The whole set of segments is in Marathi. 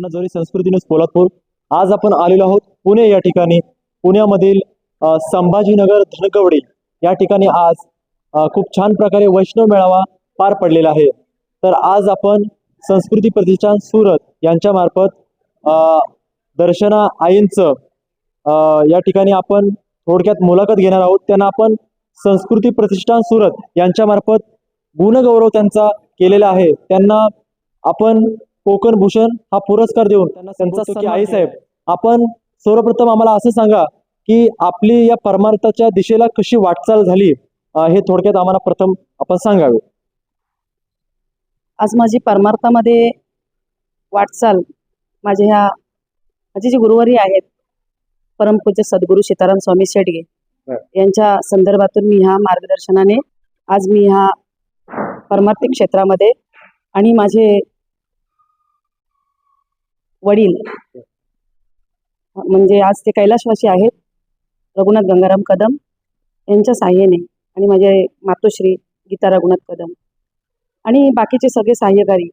रत्नागिरी संस्कृती न्यूज पोलादपूर। आज आपण आलेलो आहोत पुणे या ठिकाणी। पुण्यामधील संभाजीनगर धनकवडी या ठिकाणी आज खूप छान प्रकारे वैष्णव मेळावा पार पडलेला आहे। तर आज आपण संस्कृती प्रतिष्ठान सुरत यांच्या मार्फत दर्शना आईंचं या ठिकाणी आपण थोडक्यात मुलाखत घेणार आहोत। त्यांना आपण संस्कृती प्रतिष्ठान सुरत यांच्या मार्फत गुणगौरव त्यांचा केलेला आहे। त्यांना आपण कोकण भूषण हा पुरस्कार देऊन त्यांना त्यांचा की आई साहेब, आपण सर्वप्रथम आम्हाला असं सांगा की आपली या परमार्थाच्या दिशेला कशी वाटचाल झाली, हे थोडक्यात आम्हाला प्रथम आपण सांगावे। आज माझी परमार्थामध्ये वाटचाल माझे जे गुरुवारी आहेत परमपूज्य सद्गुरू सीताराम स्वामी शेडगे यांच्या संदर्भातून मी ह्या मार्गदर्शनाने आज मी ह्या परमार्थिक क्षेत्रामध्ये आणि माझे वडील म्हणजे आज ते कैलाशवासी आहेत रघुनाथ गंगाराम कदम यांच्या साह्याने आणि माझे मातोश्री गीता रघुनाथ कदम आणि बाकीचे सगळे सहाय्यकारी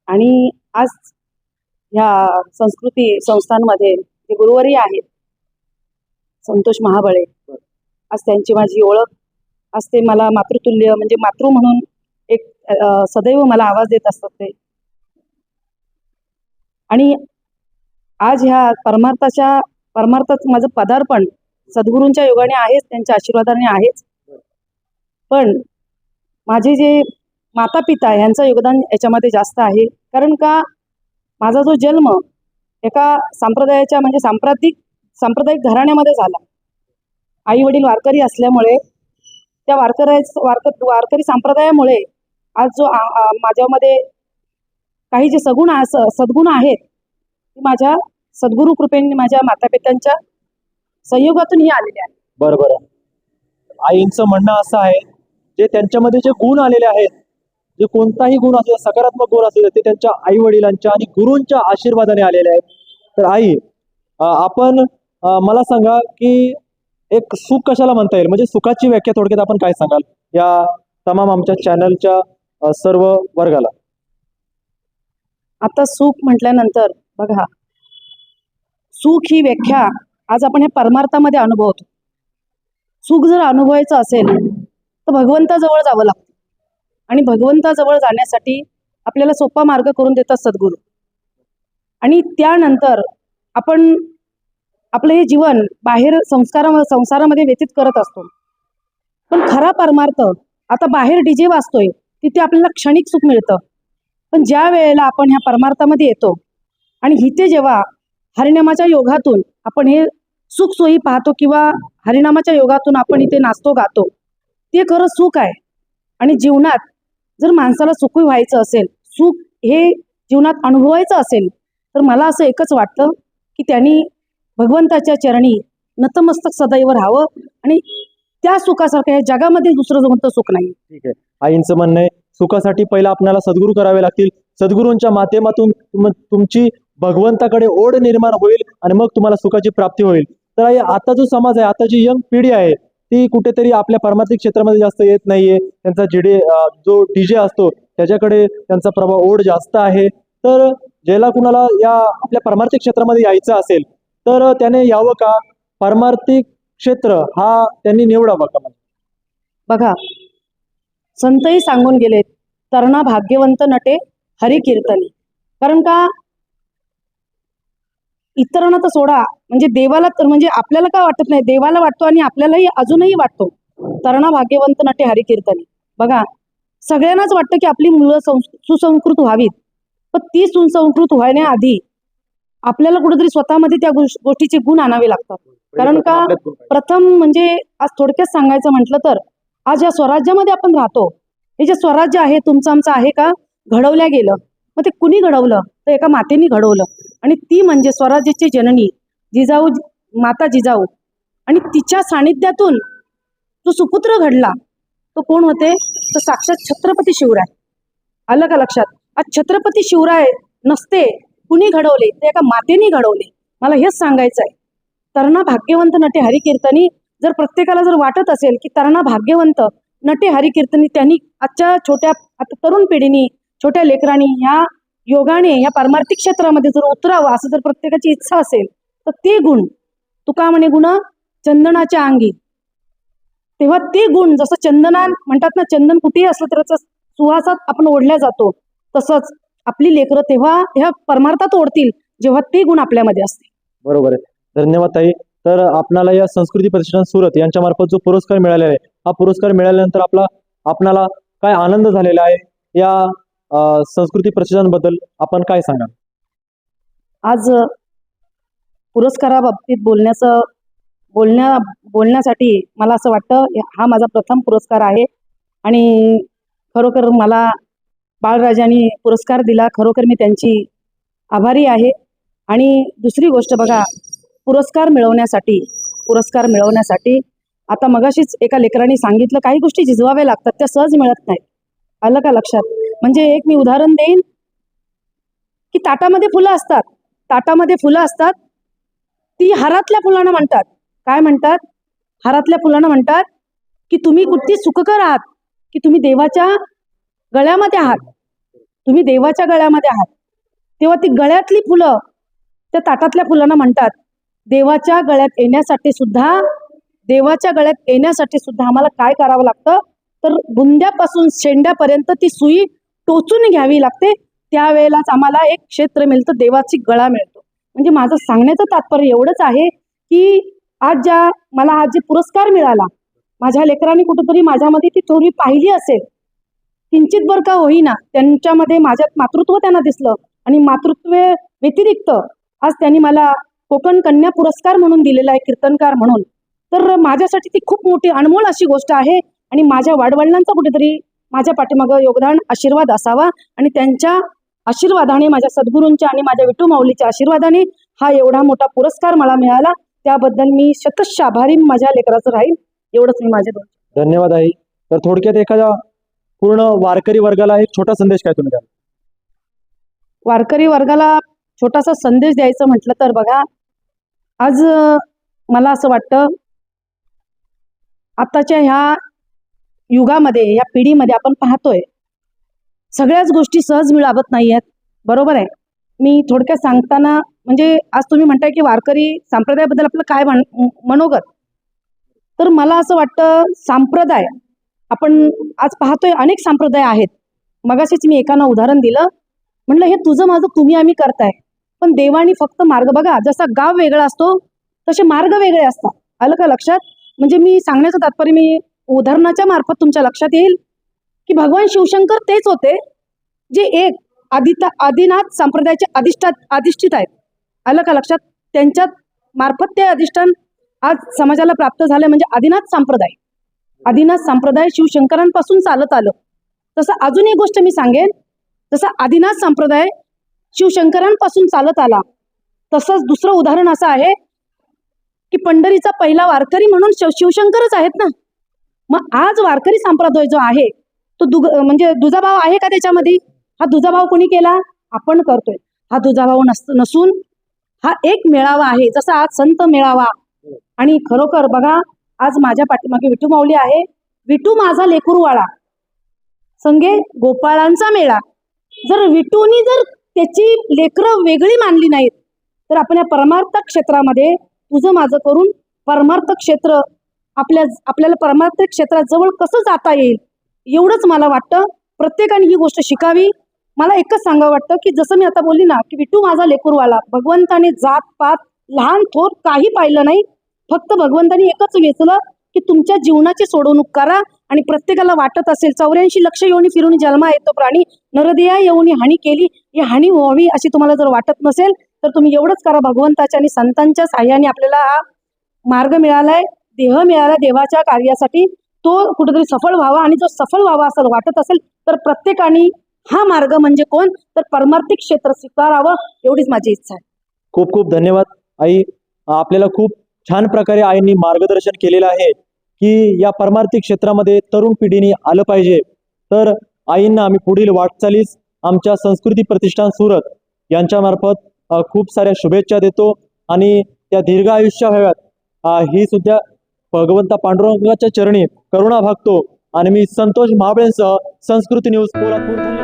आणि आज ह्या संस्कृती संस्थांमध्ये जे गुरुवारी आहेत संतोष महाबळे, आज त्यांची माझी ओळख आज ते मला मातृतुल्य म्हणजे मातृ म्हणून एक सदैव मला आवाज देत असतात ते। आणि आज ह्या परमार्थात माझं पदार्पण सद्गुरूंच्या योगाने आहेच, त्यांच्या आशीर्वादाने आहेच, पण माझे जे माता पिता यांचं योगदान याच्यामध्ये जास्त आहे। कारण का माझा जो जन्म एका संप्रदायाच्या म्हणजे सांप्रदायिक घराण्यामध्ये झाला। आई वडील वारकरी असल्यामुळे त्या वारकरी संप्रदायामुळे आज जो माझ्यामध्ये काही जे सद्गुण आहेत ती माझ्या सद्गुरू कृपेने माझ्या मातापित्यांच्या संयोगातून ही आलेले आहे। बरोबर, आईंचं म्हणणं असं आहे जे त्यांच्यामध्ये जे गुण आलेले आहेत, जे कोणताही गुण असो, सकारात्मक गुण असो, ते त्यांच्या आई वडिलांच्या आणि गुरूंच्या आशीर्वादाने आलेले आहेत। तर आई, आपण मला सांगा की एक सुख कशाला म्हणता येईल, म्हणजे सुखाची व्याख्या थोडक्यात आपण काय सांगाल या तमाम आमच्या चॅनलच्या सर्व वर्गाला? आता सुख म्हटल्यानंतर बघा, सुख ही व्याख्या आज आपण हे परमार्थामध्ये अनुभवतो। सुख जर अनुभवायचं असेल तर भगवंताजवळ जावं लागतं आणि भगवंताजवळ जाण्यासाठी आपल्याला सोपा मार्ग करून देतात सद्गुरू। आणि त्यानंतर आपण आपलं हे जीवन बाहेर संसारामध्ये व्यतीत करत असतो, पण खरा परमार्थ आता बाहेर डीजे वाजतोय तिथे आपल्याला क्षणिक सुख मिळतं, पण ज्या वेळेला आपण ह्या परमार्थामध्ये येतो आणि इथे जेव्हा हरिनामाच्या योगातून आपण हे सुख सोयी पाहतो किंवा हरिनामाच्या योगातून आपण इथे नाचतो गातो, ते खरं सुख आहे। आणि जीवनात जर माणसाला सुखी व्हायचं असेल, सुख हे जीवनात अनुभवायचं असेल, तर मला असं एकच वाटतं की त्यांनी भगवंताच्या चरणी नतमस्तक सदैव राहावं आणि त्या सुखासारखं या जगामध्ये दुसरं कोणतं सुख नाही। ठीक आहे, आईंचं म्हणणं आहे सुखासाठी पहिला आपल्याला सद्गुरू करावे लागतील, सद्गुरूंच्या माध्यमातून तुमची भगवंताकडे ओढ निर्माण होईल आणि मग तुम्हाला सुखाची प्राप्ती होईल। तर आई, आता जो समाज आहे, आता जी यंग पिढी आहे ती कुठेतरी आपल्या परमार्थिक क्षेत्रामध्ये जास्त येत नाहीये, त्यांचा जो डीजे असतो त्याच्याकडे त्यांचा प्रभाव ओढ जास्त आहे। तर ज्याला कुणाला या आपल्या परमार्थिक क्षेत्रामध्ये यायचं असेल तर त्याने यावं का, परमार्थिक क्षेत्र हा त्यांनी निवडावा का? बघा, संतही सांगून गेलेत, तरणा भाग्यवंत नटे हरी कीर्तनी। कारण का इतरांना तर सोडा, म्हणजे देवाला तर म्हणजे आपल्याला काय वाटत नाही, देवाला वाटतो आणि आपल्यालाही अजूनही वाटतो तरणा भाग्यवंत नटे हरी कीर्तनी। बघा, सगळ्यांनाच वाटतं की आपली मुलं सुसंस्कृत व्हावीत, पण ती सुसंस्कृत होण्याआधी आपल्याला कुठेतरी स्वतःमध्ये त्या गोष्टीचे गुण आणावे लागतात। कारण का प्रथम म्हणजे आज थोडक्यात सांगायचं म्हटलं तर आज या स्वराज्यामध्ये आपण राहतो, हे जे स्वराज्य आहे तुमचं आमचं आहे का, घडवल्या गेलं। मग ते कुणी घडवलं तर एका मातेने घडवलं, आणि ती म्हणजे स्वराज्याची जननी जिजाऊ, माता जिजाऊ। आणि तिच्या सानिध्यातून जो सुपुत्र घडला तो कोण होते, तर साक्षात छत्रपती शिवराय। आलं का लक्षात? आज छत्रपती शिवराय नसते, कुणी घडवले, ते एका मातेने घडवले। मला हेच सांगायचं आहे, तरणा भाग्यवंत नटे हरी कीर्तनी। जर प्रत्येकाला जर वाटत असेल की तरणा भाग्यवंत नटे हरी कीर्तनी, त्यांनी आजच्या आता तरुण पिढीनी, छोट्या लेकरांनी ह्या योगाने या पारमार्थिक क्षेत्रामध्ये जर उतरावं असं जर प्रत्येकाची इच्छा असेल तर ते गुण, तुका म्हणे गुण चंदनाच्या अंगी, तेव्हा ते गुण जसं चंदना म्हणतात ना, चंदन कुठेही असलं तर त्याचा सुवासात आपण ओढल्या जातो, तसंच आपली लेकरं तेव्हा ह्या परमार्थात ओढतील जेव्हा ते गुण आपल्यामध्ये असतील. बरोबर आहे. धन्यवाद ताई. तर आपणाला या संस्कृती प्रतिष्ठान सुरत यांच्या मार्फत जो पुरस्कार मिळालेला आहे, हा पुरस्कार मिळाल्यानंतर आपणाला काय आनंद झालेला आहे, या संस्कृती प्रतिष्ठानबद्दल आपण काय सांगाल? आज पुरस्काराबाबतीत बोलण्यासाठी मला असं वाटतं हा माझा प्रथम पुरस्कार आहे आणि खरोखर मला बाळराजांनी पुरस्कार दिला, खरोखर मी त्यांची आभारी आहे. आणि दुसरी गोष्ट बघा, पुरस्कार मिळवण्यासाठी आता मगाशीच एका लेकरांनी सांगितलं काही गोष्टी झिजवाव्या लागतात, त्या सहज मिळत नाहीत. आलं का लक्षात? म्हणजे एक मी उदाहरण देईन की ताटामध्ये फुलं असतात, ती हारातल्या फुलांना म्हणतात. काय म्हणतात? हारातल्या फुलांना म्हणतात की तुम्ही कुठली सुखकर आहात, की तुम्ही देवाच्या गळ्यामध्ये आहात, तेव्हा ती गळ्यातली फुलं त्या ताटातल्या फुलांना म्हणतात देवाच्या गळ्यात येण्यासाठी सुद्धा आम्हाला काय करावं लागतं, तर बुंद्यापासून शेंड्यापर्यंत ती सुई टोचून घ्यावी लागते, त्यावेळेलाच आम्हाला एक क्षेत्र मिळतं, देवाची गळा मिळतो. म्हणजे माझं सांगण्याचं तात्पर्य एवढंच आहे की मला आज जे पुरस्कार मिळाला, माझ्या लेकरांनी कुठंतरी माझ्यामध्ये ती थोडी पाहिली असेल, किंचित बर का होईना त्यांच्यामध्ये माझ्यात मातृत्व त्यांना दिसलं आणि मातृत्व व्यतिरिक्त आज त्यांनी मला कोकण कन्या पुरस्कार म्हणून दिलेला आहे, कीर्तनकार म्हणून. तर माझ्यासाठी ती खूप मोठी अनमोल अशी गोष्ट आहे आणि माझ्या वाडवडिलांचा कुठेतरी माझ्या पाठीमागं योगदान, आशीर्वाद असावा आणि त्यांच्या आशीर्वादाने, माझ्या सद्गुरूंच्या आणि माझ्या विठू माऊलीच्या आशीर्वादाने हा एवढा मोठा पुरस्कार मला मिळाला. त्याबद्दल मी शतश आभारी माझ्या लेकराचं राहील. एवढंच मी माझे दोन. धन्यवाद आई. तर थोडक्यात एखाद्या पूर्ण वारकरी वर्गाला एक छोटा संदेश काय तुम्ही द्याल? वारकरी वर्गाला छोटासा संदेश द्यायचं म्हटलं तर बघा, आज मला असं वाटतं आताच्या ह्या युगामध्ये, ह्या पिढीमध्ये आपण पाहतोय सगळ्याच गोष्टी सहज मिळवत नाही आहेत. बरोबर आहे. मी थोडक्यात सांगताना म्हणजे आज तुम्ही म्हणताय की वारकरी संप्रदायाबद्दल आपलं काय मनोगत, तर मला असं वाटतं संप्रदाय आपण आज पाहतोय अनेक संप्रदाय आहेत. मगाशीच मी एकानं उदाहरण दिलं, म्हणलं हे तुझं माझं तुम्ही आम्ही करताय, पण देवानी फक्त मार्ग बघा, जसा गाव वेगळा असतो तसे मार्ग वेगळे असतात. आलं का लक्षात? म्हणजे मी सांगण्याचं तात्पर्य मी उदाहरणाच्या मार्फत तुमच्या लक्षात येईल की भगवान शिवशंकर तेच होते जे एक आदिनाथ संप्रदायाचे अधिष्ठित आहेत. आलं का लक्षात? त्यांच्यात मार्फत ते अधिष्ठान आज समाजाला प्राप्त झालं, म्हणजे आदिनाथ संप्रदाय शिवशंकरांपासून चालत आलं. तसं अजून एक गोष्ट मी सांगेन, जसं आदिनाथ संप्रदाय शिवशंकरांपासून चालत आला, तसंच दुसरं उदाहरण असं आहे की पंढरीचा पहिला वारकरी म्हणून शिवशंकरच आहेत ना. मग आज वारकरी संप्रदाय जो आहे तो म्हणजे दुजाभाव आहे का त्याच्यामध्ये? हा दुजाभाव कोणी केला? आपण करतोय. हा दुजाभाव नसून हा एक मेळावा आहे, जसा आज संत मेळावा. आणि खरोखर बघा, आज माझ्या पाठीमागे विठू माऊली आहे, विठू माझा लेकरूवाळा संगे गोपाळांचा मेळा. जर विठूनी जर त्याची लेकरं वेगळी मानली नाहीत तर आपण या परमार्थ क्षेत्रामध्ये तुझं माझं करून परमार्थ क्षेत्र आपल्याला परमार्थ क्षेत्राजवळ कसं जाता येईल, एवढंच मला वाटतं. प्रत्येकाने ही गोष्ट शिकावी. मला एकच सांगावं वाटतं की जसं मी आता बोलली ना की विठू माझा लेकरूवाला, भगवंताने जात पात लहान थोर काही पाहिलं नाही, फक्त भगवंतानी एकच वेचलं की तुमच्या जीवनाची सोडवणूक करा. आणि प्रत्येकाला वाटत असेल 84 लक्ष येऊन फिरून जन्मा येतो प्राणी, नरदेया येऊन हानी केली, ही हानी व्हावी अशी तुम्हाला जर वाटत नसेल तर तुम्ही एवढंच करा, भगवंताच्या आणि संतांच्या साह्याने आपल्याला हा मार्ग मिळालाय, देह मिळाला देवाच्या कार्यासाठी, तो कुठेतरी सफळ व्हावा. आणि जो सफळ व्हावा असं वाटत असेल तर प्रत्येकाने हा मार्ग म्हणजे कोण, तर परमार्थिक क्षेत्र स्वीकारावं, एवढीच माझी इच्छा आहे. खूप खूप धन्यवाद आई. आपल्याला खूप छान प्रकारे आईंनी मार्गदर्शन केलेलं आहे की या परमार्थिक क्षेत्रामध्ये तरुण पिढीने आलं पाहिजे. तर आईंना आम्ही पुढील वाटचालीस आमच्या संस्कृती प्रतिष्ठान सुरत यांच्या मार्फत खूप साऱ्या शुभेच्छा देतो आणि त्या दीर्घ आयुष्य व्हाव्यात ही सुद्धा भगवंता पांडुरंगाच्या चरणी करुणा भागतो. आणि मी संतोष महाबळेंसह संस्कृती न्यूज कोल्हापूर.